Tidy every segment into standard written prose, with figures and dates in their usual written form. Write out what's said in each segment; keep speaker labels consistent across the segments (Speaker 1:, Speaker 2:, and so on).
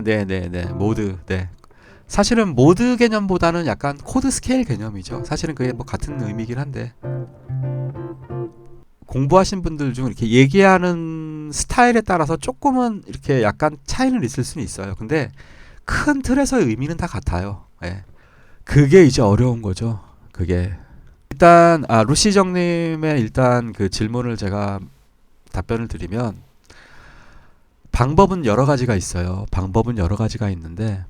Speaker 1: 네네네. 모드. 네. 사실은 모드 개념보다는 약간 코드 스케일 개념이죠. 사실은 그게 뭐 같은 의미긴 한데, 공부하신 분들 중 이렇게 얘기하는 스타일에 따라서 조금은 이렇게 약간 차이는 있을 수는 있어요. 근데 큰 틀에서의 의미는 다 같아요. 예. 그게 이제 어려운 거죠. 그게. 일단 루시정님의 일단 그 질문을 제가 답변을 드리면, 방법은 여러 가지가 있어요. 방법은 여러 가지가 있는데,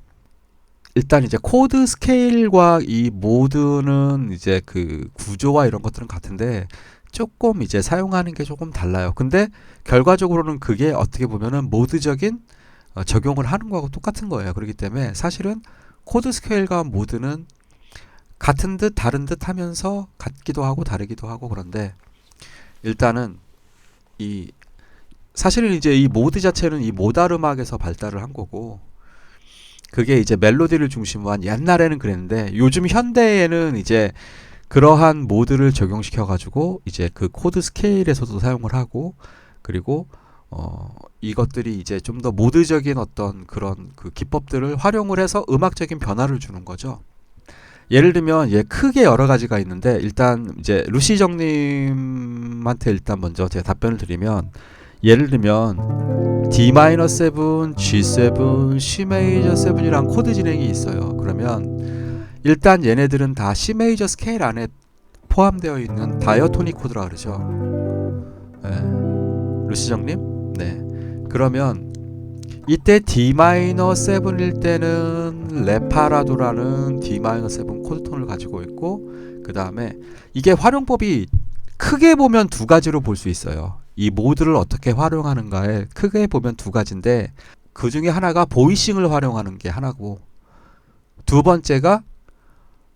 Speaker 1: 일단 이제 코드 스케일과 이 모드는 이제 그 구조와 이런 것들은 같은데 조금 이제 사용하는 게 조금 달라요. 근데 결과적으로는 그게 어떻게 보면은 모드적인 적용을 하는 거하고 똑같은 거예요. 그렇기 때문에 사실은 코드 스케일과 모드는 같은 듯 다른 듯 하면서 같기도 하고 다르기도 하고, 그런데 일단은 이 사실은 이제 이 모드 자체는 이 모달 음악에서 발달을 한 거고, 그게 이제 멜로디를 중심으로 한, 옛날에는 그랬는데 요즘 현대에는 이제 그러한 모드를 적용시켜 가지고 이제 그 코드 스케일에서도 사용을 하고, 그리고 이것들이 이제 좀 더 모드적인 어떤 그런 그 기법들을 활용을 해서 음악적인 변화를 주는 거죠. 예를 들면 크게 여러 가지가 있는데, 일단 이제 루시정님한테 일단 먼저 제가 답변을 드리면, 예를 들면 D-7, G7, C 메이저 7이란 코드 진행이 있어요. 그러면 일단 얘네들은 다 C 메이저 스케일 안에 포함되어 있는 다이어토닉 코드라 그러죠. 네. 루시정님? 네. 그러면 이때 D-7일 때는 레파라도라는 D-7 코드톤을 가지고 있고, 그 다음에 이게 활용법이 크게 보면 두 가지로 볼 수 있어요. 이 모드를 어떻게 활용하는가에 크게 보면 두 가지인데, 그 중에 하나가 보이싱을 활용하는 게 하나고, 두 번째가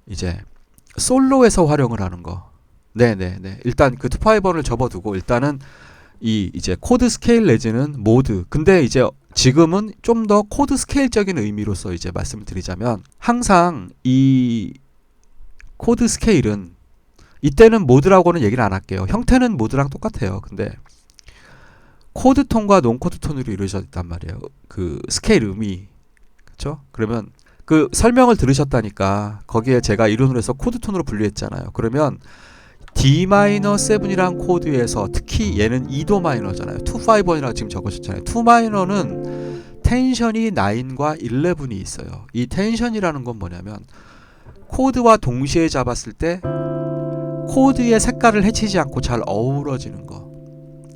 Speaker 1: 이제 솔로에서 활용을 하는 거. 네네네. 일단 그 2파이번을 접어두고 일단은 이제 코드 스케일 내지는 모드. 근데 이제 지금은 좀 더 코드 스케일적인 의미로서 이제 말씀을 드리자면, 항상 이 코드 스케일은, 이때는 모드라고는 얘기를 안 할게요. 형태는 모드랑 똑같아요. 근데 코드 톤과 논 코드 톤으로 이루어져 있단 말이에요. 그 스케일 음이. 그렇죠? 그러면 그 설명을 들으셨다니까, 거기에 제가 이론으로 해서 코드 톤으로 분류했잖아요. 그러면 D-7이란 코드에서, 특히 얘는 2도 마이너잖아요. 2-5번이라고 지금 적으셨잖아요. 2 마이너는 텐션이 9과 11이 있어요. 이 텐션이라는 건 뭐냐면, 코드와 동시에 잡았을 때 코드의 색깔을 해치지 않고 잘 어우러지는 거.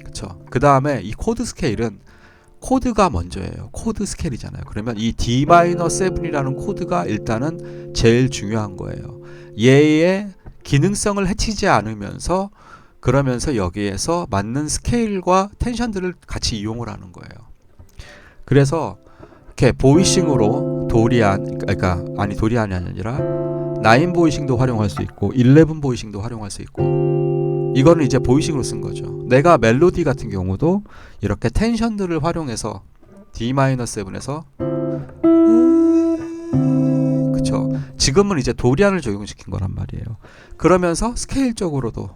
Speaker 1: 그쵸? 그 다음에 이 코드 스케일은 코드가 먼저예요. 코드 스케일이잖아요. 그러면 이 D-7이라는 코드가 일단은 제일 중요한 거예요. 얘의 기능성을 해치지 않으면서, 그러면서 여기에서 맞는 스케일과 텐션들을 같이 이용을 하는 거예요. 그래서 이렇게 보이싱으로 도리안이 아니라 9 보이싱도 활용할 수 있고 11 보이싱도 활용할 수 있고, 이거는 이제 보이싱으로 쓴 거죠. 내가 멜로디 같은 경우도 이렇게 텐션들을 활용해서 D-7에서, 그쵸, 지금은 이제 도리안을 적용시킨 거란 말이에요. 그러면서 스케일적으로도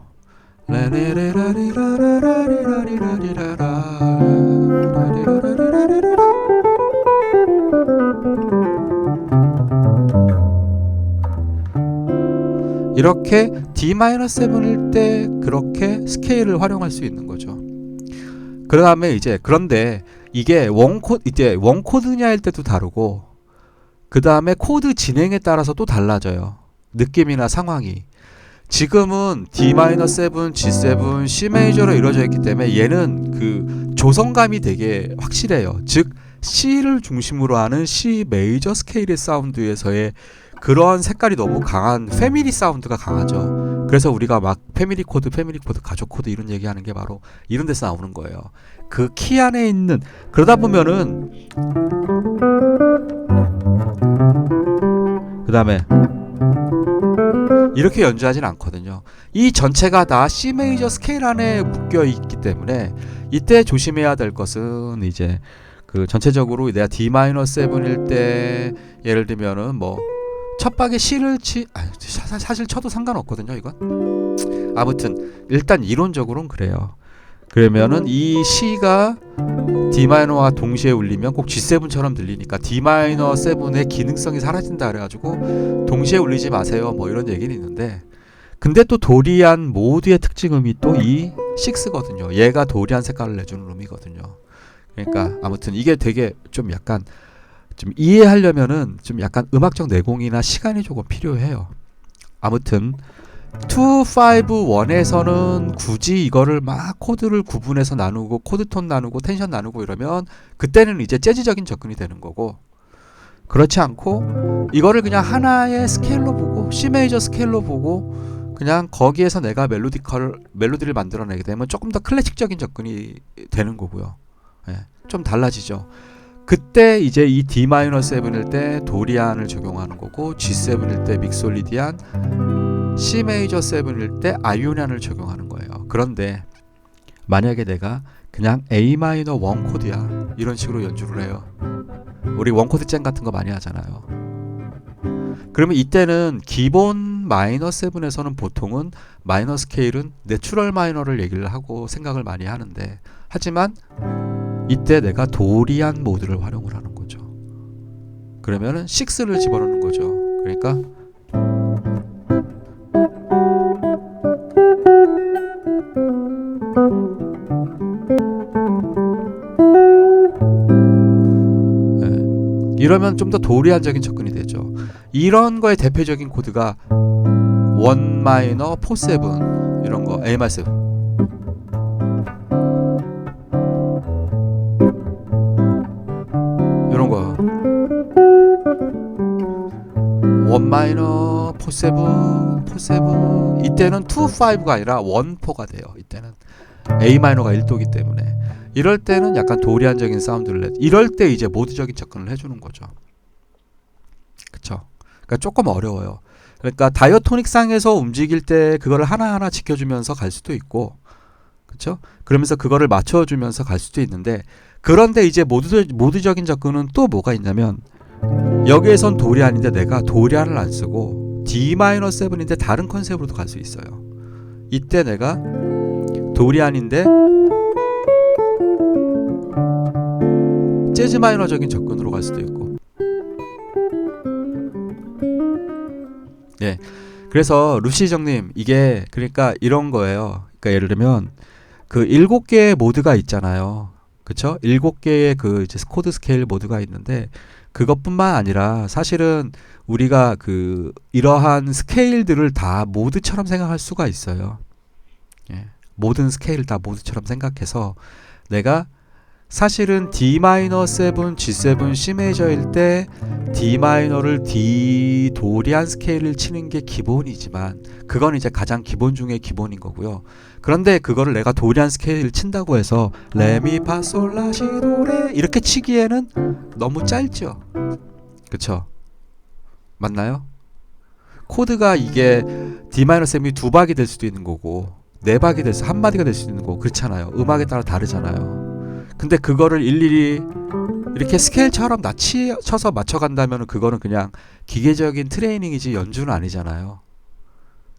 Speaker 1: 이렇게 D-7일 때 그렇게 스케일을 활용할 수 있는 거죠. 그 다음에 이제, 그런데 이게 원코드냐일 때도 다르고, 그 다음에 코드 진행에 따라서 또 달라져요. 느낌이나 상황이. 지금은 D-7, G7, C 메이저로 이루어져 있기 때문에 얘는 그 조성감이 되게 확실해요. 즉 C를 중심으로 하는 C 메이저 스케일의 사운드에서의 그런 색깔이 너무 강한 패밀리 사운드가 강하죠. 그래서 우리가 막 패밀리 코드, 가족 코드 이런 얘기하는 게 바로 이런 데서 나오는 거예요. 그 키 안에 있는, 그러다 보면은 그 다음에 이렇게 연주하진 않거든요. 이 전체가 다 C 메이저 스케일 안에 묶여 있기 때문에 이때 조심해야 될 것은, 이제 그 전체적으로 내가 D-7일 때 예를 들면은 뭐 첫박에 C를 사실 쳐도 상관없거든요, 이건. 아무튼 일단 이론적으로는 그래요. 그러면은 이 C가 D마이너와 동시에 울리면 꼭 G7처럼 들리니까 D마이너 7의 기능성이 사라진다 그래가지고 동시에 울리지 마세요 뭐 이런 얘기는 있는데, 근데 또 도리안 모드의 특징 음이 또 이 6거든요. 얘가 도리안 색깔을 내주는 음이거든요. 그러니까 아무튼 이게 되게 좀 약간 좀 이해하려면은 좀 약간 음악적 내공이나 시간이 조금 필요해요. 아무튼 251에서는 굳이 이거를 막 코드를 구분해서 나누고 코드톤 나누고 텐션 나누고 이러면 그때는 이제 재즈적인 접근이 되는 거고, 그렇지 않고 이거를 그냥 하나의 스케일로 보고 C 메이저 스케일로 보고 그냥 거기에서 내가 멜로디를 만들어내게 되면 조금 더 클래식적인 접근이 되는 거고요. 예, 좀 달라지죠. 그때 이제 이 D-7일 때 도리안을 적용하는 거고, G7일 때 믹솔리디안, C 메이저 7일 때 아이오니안을 적용하는 거예요. 그런데 만약에 내가 그냥 A 마이너 1 코드야 이런 식으로 연주를 해요. 우리 원코드 잼 같은 거 많이 하잖아요. 그러면 이때는 기본 마이너 7에서는 보통은 마이너 스케일은 내추럴 마이너를 얘기를 하고 생각을 많이 하는데, 하지만 이때 내가 도리안 모드를 활용을 하는 거죠. 그러면은 6를 집어넣는 거죠. 그러니까 이러면 좀 더 도리안적인 접근이 되죠. 이런 거의 대표적인 코드가 1 마이너 4 7 이런 거, A 마이너 7 이런 거 1 마이너 4 7 이때는 2 5가 아니라 1 4가 돼요. 이때는 A 마이너가 1도기 때문에 이럴 때는 약간 도리안적인 사운드를 내. 이럴 때 이제 모드적인 접근을 해주는 거죠. 그쵸? 그러니까 조금 어려워요. 그러니까 다이어토닉상에서 움직일 때 그거를 하나하나 지켜주면서 갈 수도 있고, 그쵸? 그러면서 그거를 맞춰주면서 갈 수도 있는데, 그런데 이제 모드적인 접근은 또 뭐가 있냐면, 여기에선 도리안인데 내가 도리안을 안 쓰고 D-7인데 다른 컨셉으로도 갈 수 있어요. 이때 내가 도리안인데 재즈 마이너적인 접근으로 갈 수도 있고. 예. 그래서 루시정님, 이게 그러니까 이런 거예요. 그러니까 예를 들면 그 7개의 모드가 있잖아요. 그쵸? 7개의 그 이제 코드 스케일 모드가 있는데, 그것뿐만 아니라 사실은 우리가 그 이러한 스케일들을 다 모드처럼 생각할 수가 있어요. 예. 모든 스케일 다 모드처럼 생각해서 내가 사실은 D-7, G7, C 메이저일 때 D-를 D 도리안 스케일을 치는 게 기본이지만 그건 이제 가장 기본 중에 기본인 거고요. 그런데 그거를 내가 도리안 스케일을 친다고 해서 레미파솔라시도레 이렇게 치기에는 너무 짧죠. 그쵸? 맞나요? 코드가 이게 D-7이 2박이 될 수도 있는 거고 4박이 될 수, 1마디가 될 수도 있는 거고 그렇잖아요. 음악에 따라 다르잖아요. 근데 그거를 일일이 이렇게 스케일처럼 쳐서 맞춰간다면 그거는 그냥 기계적인 트레이닝이지 연주는 아니잖아요.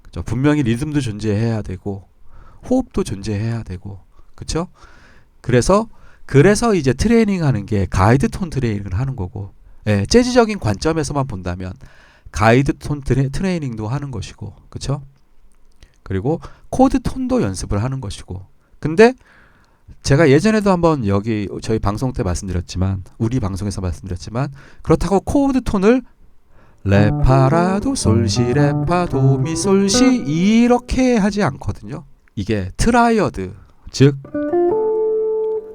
Speaker 1: 그죠? 분명히 리듬도 존재해야 되고 호흡도 존재해야 되고, 그쵸? 그래서 이제 트레이닝하는 게 가이드 톤 트레이닝을 하는 거고, 예, 재즈적인 관점에서만 본다면 가이드 톤 트레이닝도 하는 것이고, 그쵸? 그리고 코드 톤도 연습을 하는 것이고. 근데 제가 예전에도 한번 여기 저희 방송 때 말씀드렸지만, 우리 방송에서 말씀드렸지만, 그렇다고 코드 톤을 레파라도 솔시 레파 도미 솔시 이렇게 하지 않거든요. 이게 트라이어드, 즉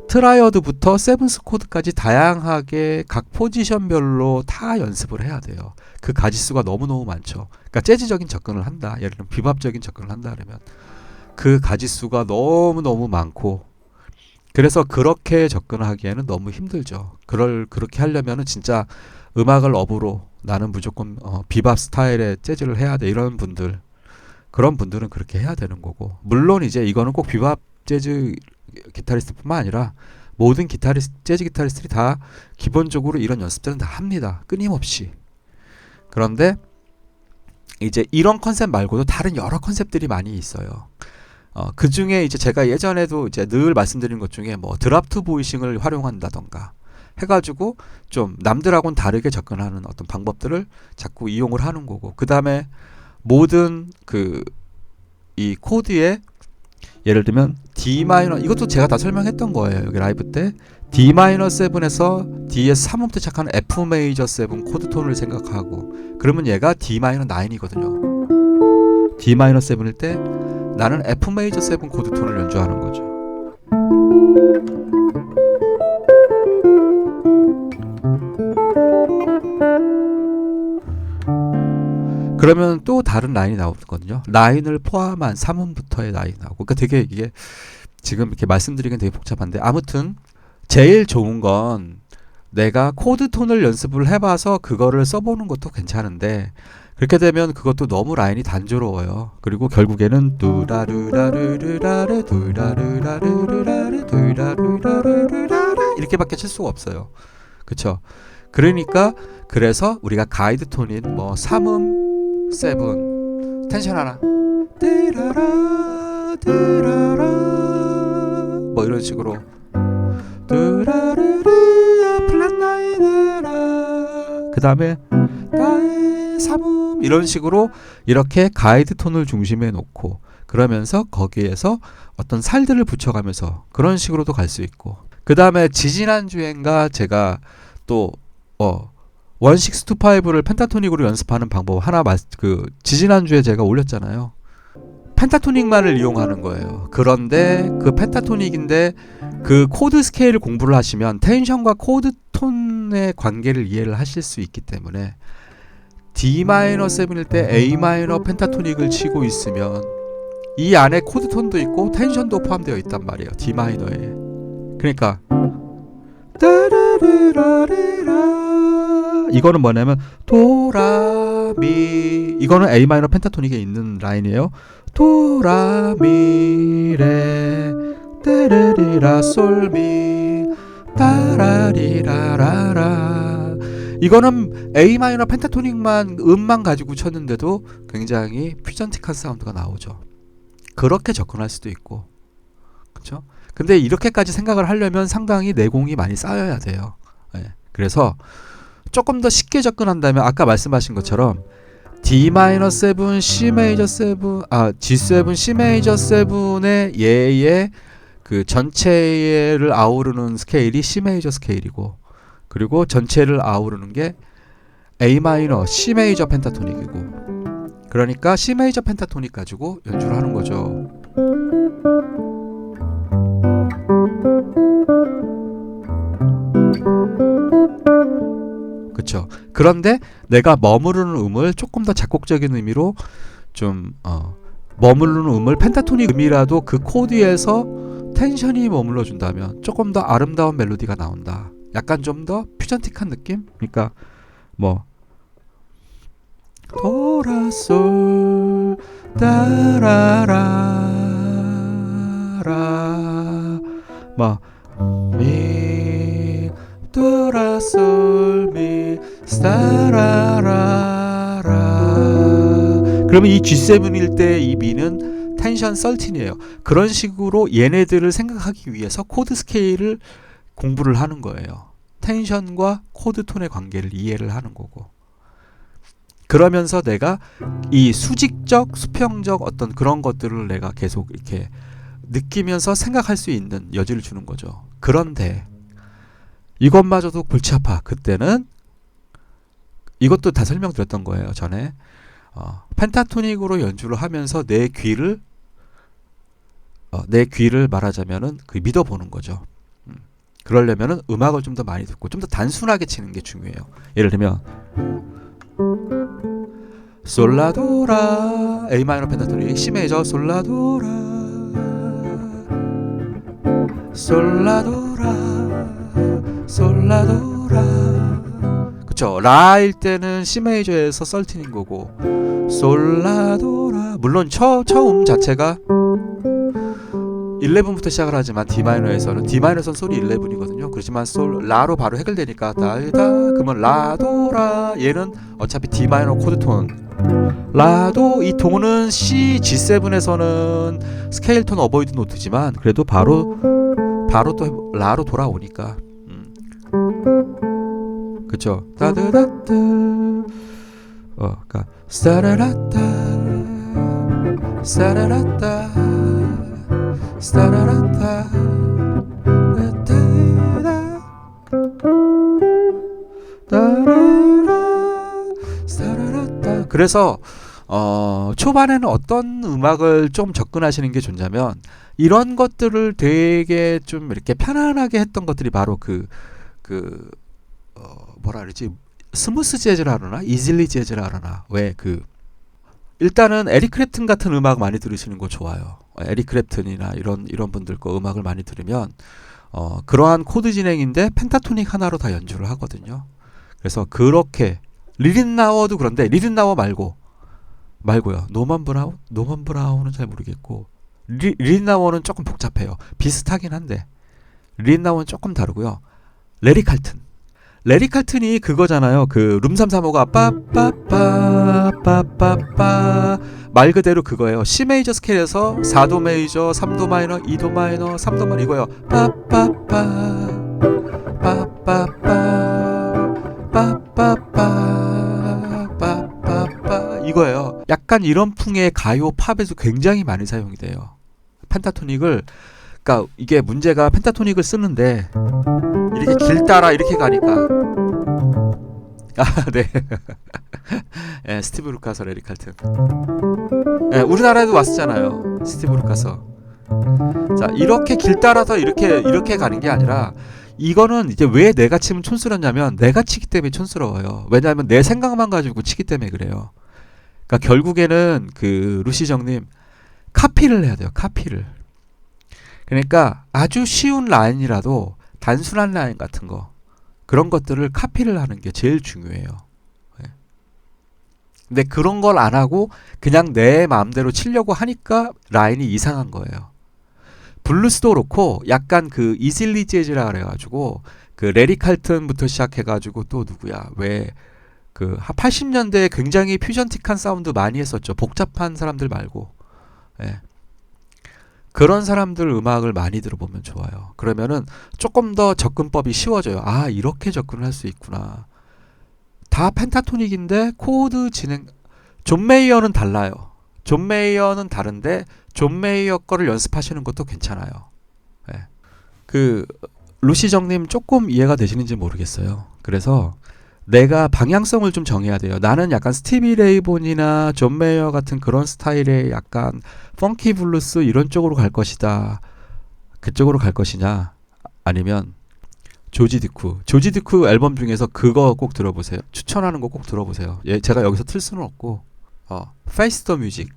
Speaker 1: 트라이어드부터 세븐스 코드까지 다양하게 각 포지션별로 다 연습을 해야 돼요. 그 가지수가 너무너무 많죠. 그러니까 재즈적인 접근을 한다, 예를 들면 비밥적인 접근을 한다 그러면 그 가지수가 너무너무 많고, 그래서 그렇게 접근하기에는 너무 힘들죠. 그렇게 하려면은 진짜 음악을 업으로 나는 무조건 비밥 스타일의 재즈를 해야 돼 이런 분들, 그런 분들은 그렇게 해야 되는 거고, 물론 이제 이거는 꼭 비밥 재즈 기타리스트뿐만 아니라 모든 재즈 기타리스트들이 다 기본적으로 이런 연습들은 다 합니다. 끊임없이. 그런데 이제 이런 컨셉 말고도 다른 여러 컨셉들이 많이 있어요. 그 중에 이제 제가 예전에도 이제 늘 말씀드린 것 중에 뭐 드라프트 보이싱을 활용한다던가 해가지고 좀 남들하고는 다르게 접근하는 어떤 방법들을 자꾸 이용을 하는 거고, 그 다음에 모든 이 코드에 예를 들면 D 마이너, 이것도 제가 다 설명했던 거예요 여기 라이브 때. D 마이너 7에서 D에서 3음부터 시작하는 F 메이저 7 코드 톤을 생각하고, 그러면 얘가 D 마이너 9이거든요. D 마이너 7일 때 나는 F 메이저 7 코드 톤을 연주하는 거죠. 그러면 또 다른 라인이 나오거든요. 라인을 포함한 3음부터의 라인이 나오고, 그러니까 되게 이게 지금 이렇게 말씀드리긴 되게 복잡한데, 아무튼 제일 좋은 건 내가 코드 톤을 연습을 해봐서 그거를 써보는 것도 괜찮은데, 그렇게 되면 그것도 너무 라인이 단조로워요. 그리고 결국에는 두라르라르르라르 두라르라르르라르 두라르라르르라르 이렇게밖에 칠 수가 없어요. 그쵸? 그러니까 그래서 우리가 가이드 톤인 뭐 3음 7 텐션 하나 띠라라 띠라라 뭐 이런 식으로 뚜라르리야 플랫 나이나라 그 다음에 나의 3음 이런 식으로 이렇게 가이드 톤을 중심에 놓고, 그러면서 거기에서 어떤 살들을 붙여가면서 그런 식으로도 갈 수 있고, 그 다음에 지지난주엔가 제가 또 1625를 펜타토닉으로 연습하는 방법 하나 지지난주에 제가 올렸잖아요. 펜타토닉만을 이용하는 거예요. 그런데 그 펜타토닉인데 그 코드 스케일을 공부를 하시면 텐션과 코드 톤의 관계를 이해를 하실 수 있기 때문에 D-7일 때 A- 펜타토닉을 치고 있으면 이 안에 코드 톤도 있고 텐션도 포함되어 있단 말이에요. D-에. 그러니까 이거는 뭐냐면 도라미, 이거는 A 마이너 펜타토닉에 있는 라인이에요. 도라미레 떼레리라 솔미 따라리라라라. 이거는 A 마이너 펜타토닉만 음만 가지고 쳤는데도 굉장히 퓨전틱한 사운드가 나오죠. 그렇게 접근할 수도 있고, 그렇죠? 근데 이렇게까지 생각을 하려면 상당히 내공이 많이 쌓여야 돼요. 네. 그래서 조금 더 쉽게 접근한다면 아까 말씀하신 것처럼 D-7, C 메이저 7, G7, C 메이저 7의 얘의 그 전체를 아우르는 스케일이 C 메이저 스케일이고, 그리고 전체를 아우르는 게 A 마이너, C 메이저 펜타토닉이고, 그러니까 C 메이저 펜타토닉 가지고 연주를 하는 거죠. 그쵸? 그런데 내가 머무르는 음을 조금 더 작곡적인 의미로 좀 머무르는 음을 펜타토닉 음이라도 그 코드에서 텐션이 머물러 준다면 조금 더 아름다운 멜로디가 나온다. 약간 좀 더 퓨전틱한 느낌? 그러니까 뭐 도라솔 따라라라 막 미 도라솔 미 스타라라라. 그러면 이 G7일 때 이 미는 텐션 13이에요. 그런 식으로 얘네들을 생각하기 위해서 코드 스케일을 공부를 하는 거예요. 텐션과 코드 톤의 관계를 이해를 하는 거고, 그러면서 내가 이 수직적, 수평적 어떤 그런 것들을 내가 계속 이렇게 느끼면서 생각할 수 있는 여지를 주는 거죠. 그런데 이것마저도 골치 아파. 그때는 이것도 다 설명드렸던 거예요 전에. 펜타토닉으로 연주를 하면서 내 귀를 말하자면은 믿어보는 거죠. 그러려면은 음악을 좀 더 많이 듣고 좀 더 단순하게 치는 게 중요해요. 예를 들면 솔라도라 A 마이너 펜타토닉 C 메이저 솔라도라 솔라도라 솔라도라. 그쵸? 라일 때는 C 메이저에서 13인 거고, 솔라도라 물론 처음 자체가 11부터 시작을 하지만 D-에서는 D-에서는 솔이 11이거든요. 그렇지만 라로 바로 해결되니까 달다 그러면 라도라, 얘는 어차피 D- 코드 톤 라도 이 도는 C, G7에서는 스케일 톤 어보이드 노트지만 그래도 바로 또 라로 돌아오니까 그쵸? 따드다드 그러니까 스타라라따 스타라라따 스타라라따 따라라 그래서 초반에는 어떤 음악을 좀 접근하시는 게 좋냐면 이런 것들을 되게 좀 이렇게 편안하게 했던 것들이 바로 뭐라 그러지 스무스 재즈라 그러나 이질리 재즈라 그러나 왜 일단은 에릭 크랩튼 같은 음악 많이 들으시는 거 좋아요. 에릭 크랩튼이나 이런 분들 거 음악을 많이 들으면 그러한 코드 진행인데 펜타토닉 하나로 다 연주를 하거든요. 그래서 그렇게 리린나워도 그런데 리린나워 말고요. 노먼 브라운은 잘 모르겠고 리린나워는 조금 복잡해요. 비슷하긴 한데 리린나워는 조금 다르고요. 레리 칼튼이 그거잖아요. 그 룸 335가 빠빠빠빠빠빠 말 그대로 그거예요. C 메이저 스케일에서 4도 메이저, 3도 마이너, 2도 마이너, 3도 마이너 이거예요. 빠빠빠 빠빠빠 이거예요. 약간 이런 풍의 가요 팝에서 굉장히 많이 사용이 돼요. 펜타토닉을 그러니까 이게 문제가 펜타토닉을 쓰는데 이렇게 길 따라 이렇게 가니까 네. 네, 스티브 루카서 레리 칼튼. 네, 우리나라에도 왔었잖아요. 스티브 루카서. 자, 이렇게 길 따라서 이렇게 가는 게 아니라 이거는 이제 왜 내가 치면 촌스럽냐면 내가 치기 때문에 촌스러워요. 왜냐하면 내 생각만 가지고 치기 때문에 그래요. 그러니까 결국에는 루시정님 카피를 해야 돼요. 카피를. 그러니까 아주 쉬운 라인이라도 단순한 라인 같은 거 그런 것들을 카피를 하는 게 제일 중요해요. 네. 근데 그런 걸 안 하고 그냥 내 마음대로 치려고 하니까 라인이 이상한 거예요. 블루스도 그렇고 약간 이질리 재즈라 그래가지고 레리 칼튼부터 시작해가지고 또 누구야 왜 80년대에 굉장히 퓨전틱한 사운드 많이 했었죠. 복잡한 사람들 말고. 예. 그런 사람들 음악을 많이 들어보면 좋아요. 그러면은 조금 더 접근법이 쉬워져요. 아, 이렇게 접근을 할 수 있구나. 다 펜타토닉인데 코드 진행 존 메이어는 달라요. 존 메이어는 다른데 존 메이어 거를 연습하시는 것도 괜찮아요. 네. 루시정님 조금 이해가 되시는지 모르겠어요. 그래서 내가 방향성을 좀 정해야 돼요. 나는 약간 스티비 레이본이나 존 메이어 같은 그런 스타일의 약간 펑키 블루스 이런 쪽으로 갈 것이다. 그쪽으로 갈 것이냐 아니면 조지 디쿠 앨범 중에서 그거 꼭 들어보세요. 추천하는 거 꼭 들어보세요. 예, 제가 여기서 틀 수는 없고 Face the Music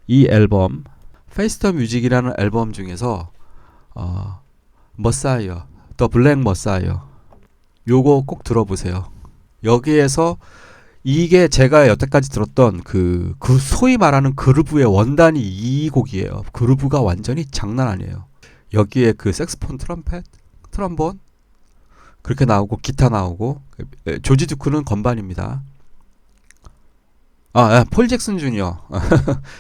Speaker 1: 이 앨범 Face the Music이라는 앨범 중에서 머사이어 더 블랙 머사이어 요거 꼭 들어보세요. 여기에서 이게 제가 여태까지 들었던 그 소위 말하는 그루브의 원단이 이 곡이에요. 그루브가 완전히 장난 아니에요. 여기에 색스폰, 트럼본 그렇게 나오고 기타 나오고 조지 듀크는 건반입니다. 폴 잭슨 주니어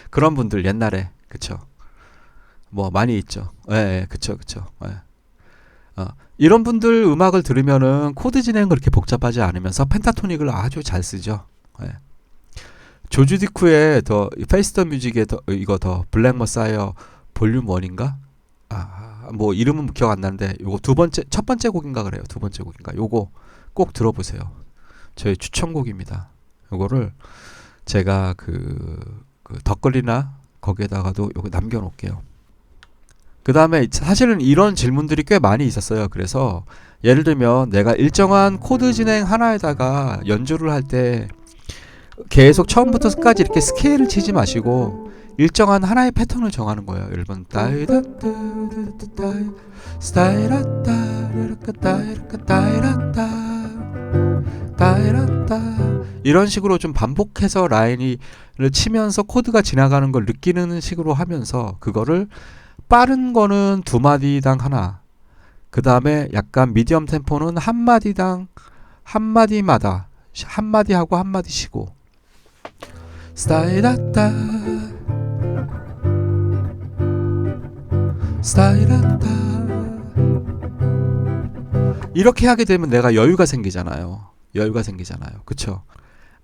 Speaker 1: 그런 분들 옛날에 그쵸. 뭐 많이 있죠. 그쵸. 이런 분들 음악을 들으면은 코드 진행은 그렇게 복잡하지 않으면서 펜타토닉을 아주 잘 쓰죠. 조지 디쿠의 더 페이스 더 뮤직의 이거 더 블랙 머사이어 볼륨 1인가? 뭐 이름은 기억 안 나는데 요거 첫 번째 곡인가 그래요. 두 번째 곡인가. 요거 꼭 들어보세요. 저의 추천곡입니다. 요거를 제가 덧글이나 거기에다가도 요거 남겨놓을게요. 그 다음에 사실은 이런 질문들이 꽤 많이 있었어요. 그래서 예를 들면 내가 일정한 코드 진행 하나에다가 연주를 할 때 계속 처음부터 끝까지 이렇게 스케일을 치지 마시고 일정한 하나의 패턴을 정하는 거예요. 예를 들면 이런 식으로 좀 반복해서 라인을 치면서 코드가 지나가는 걸 느끼는 식으로 하면서 그거를 빠른 거는 두 마디당 하나, 그 다음에 약간 미디엄 템포는 한 마디당 한 마디마다 한 마디 하고 한 마디 쉬고, 스타이라따 스타이라따. 이렇게 하게 되면 내가 여유가 생기잖아요. 여유가 생기잖아요. 그쵸?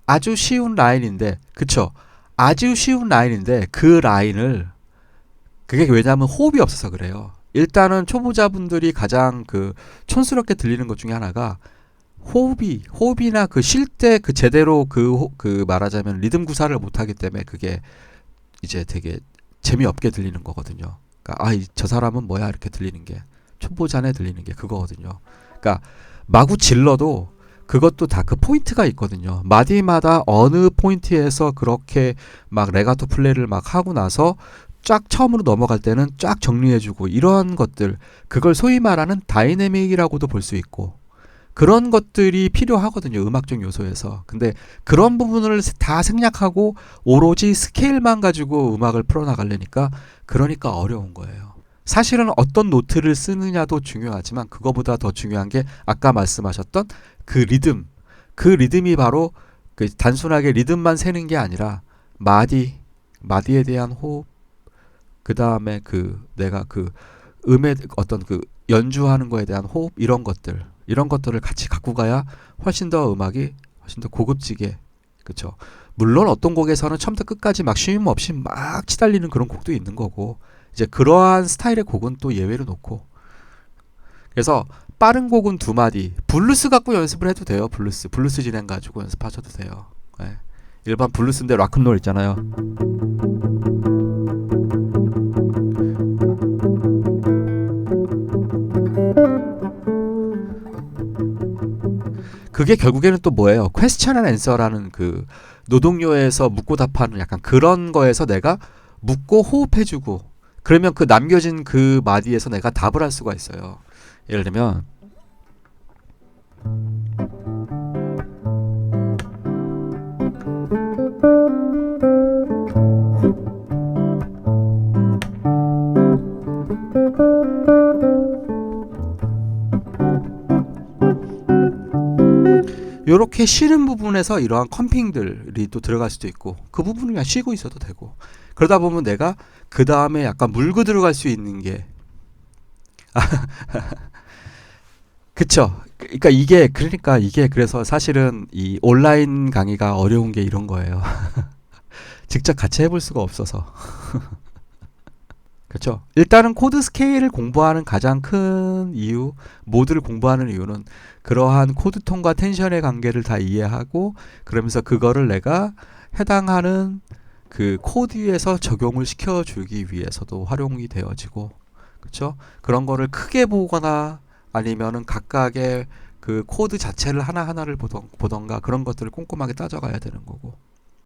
Speaker 1: 아주 쉬운 라인인데, 그쵸? 아주 쉬운 라인인데 그 라인을, 그게 왜냐하면 호흡이 없어서 그래요. 일단은 초보자분들이 가장 그 촌스럽게 들리는 것 중에 하나가 호흡이나 그 쉴 때 그 제대로 그 말하자면 리듬 구사를 못하기 때문에 그게 이제 되게 재미없게 들리는 거거든요. 그러니까 저 사람은 뭐야 이렇게 들리는 게, 초보자네 들리는 게 그거거든요. 그러니까 마구 질러도 그것도 다 그 포인트가 있거든요. 마디마다 어느 포인트에서 그렇게 막 레가토 플레이를 막 하고 나서 쫙 처음으로 넘어갈 때는 쫙 정리해주고, 이런 것들, 그걸 소위 말하는 다이내믹이라고도 볼 수 있고, 그런 것들이 필요하거든요. 음악적 요소에서. 근데 그런 부분을 다 생략하고 오로지 스케일만 가지고 음악을 풀어나가려니까, 그러니까 어려운 거예요. 사실은 어떤 노트를 쓰느냐도 중요하지만 그거보다 더 중요한 게 아까 말씀하셨던 그 리듬. 그 리듬이 바로 그 단순하게 리듬만 세는 게 아니라 마디에 대한 호흡, 그 다음에 내가 음의 어떤 연주하는 거에 대한 호흡, 이런 것들을 같이 갖고 가야 훨씬 더 음악이 훨씬 더 고급지게, 그쵸? 물론 어떤 곡에서는 처음부터 끝까지 막 쉼 없이 막 치달리는 그런 곡도 있는 거고, 이제 그러한 스타일의 곡은 또 예외로 놓고, 그래서 빠른 곡은 2마디, 블루스 갖고 연습을 해도 돼요. 블루스 진행 가지고 연습하셔도 돼요. 네. 일반 블루스인데 락큰롤 있잖아요. 그게 결국에는 또 뭐예요? 퀘스천 앤 앤서라는 그 노동요에서 묻고 답하는 약간 그런 거에서 내가 묻고 호흡해주고, 그러면 그 남겨진 그 마디에서 내가 답을 할 수가 있어요. 예를 들면 요렇게 쉬는 부분에서 이러한 컴핑들이 또 들어갈 수도 있고, 그 부분을 그냥 쉬고 있어도 되고, 그러다 보면 내가 그 다음에 약간 물고 들어갈 수 있는 게 그쵸? 그러니까 이게 그래서 사실은 이 온라인 강의가 어려운 게 이런 거예요. 직접 같이 해볼 수가 없어서. 그렇죠? 일단은 코드 스케일을 공부하는 가장 큰 이유, 모드를 공부하는 이유는 그러한 코드톤과 텐션의 관계를 다 이해하고, 그러면서 그거를 내가 해당하는 그 코드에서 적용을 시켜주기 위해서도 활용이 되어지고, 그렇죠? 그런 거를 크게 보거나 아니면은 각각의 그 코드 자체를 하나하나를 보던가 그런 것들을 꼼꼼하게 따져가야 되는 거고.